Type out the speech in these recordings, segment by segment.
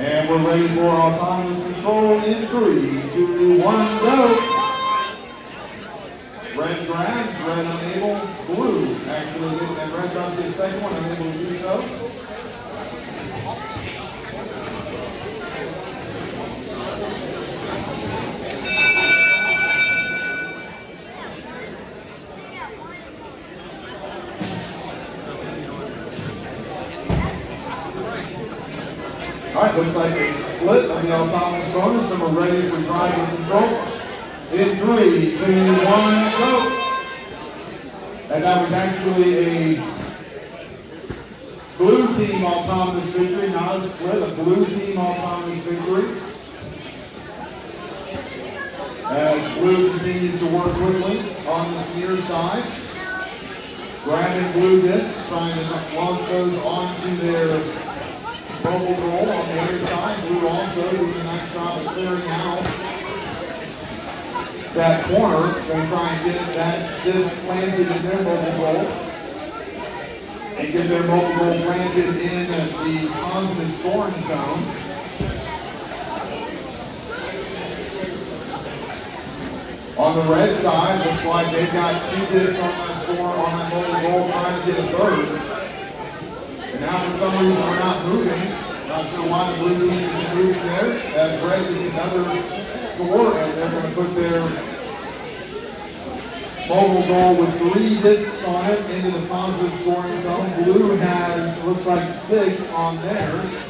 And we're ready for autonomous control in 3, 2, 1, go. Red grabs, red unable, blue actually gets, and red tries to get a second one, unable to do so. All right, looks like a split of the autonomous bonus, and we're ready for driver control. In 3, 2, 1, go. And that was actually a blue team autonomous victory, not a split, a blue team autonomous victory. As blue continues to work quickly on this near side. Grabbing blue discs, trying to launch those onto their mobile goal on the other side. Blue also doing a nice job of clearing out that corner. Going to try and get that disc planted in their mobile goal and get their mobile goal planted in the positive scoring zone. On the red side, looks like they've got 2 discs on that mobile goal, trying to get a third. And now for some reason we're not moving. Not sure why the blue team isn't moving there. As red gets another score, and they're going to put their mobile goal with 3 discs on it into the positive scoring zone. Blue has, looks like 6 on theirs.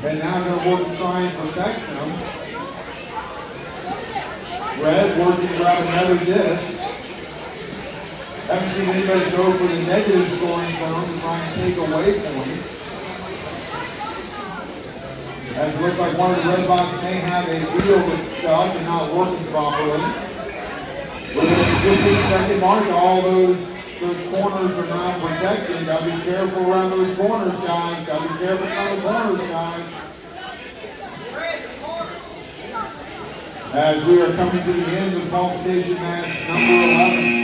And now they're going to work to try and protect them. Red working to grab another disc. Haven't seen anybody go for the negative scoring zone to try and take away points. As it looks like one of the red boxes may have a wheel that's stuck and not working properly. Within the 15-second mark, all those corners are now protected. Gotta be careful around those corners, guys. Gotta be careful around the corners, guys. As we are coming to the end of qualification match number 11.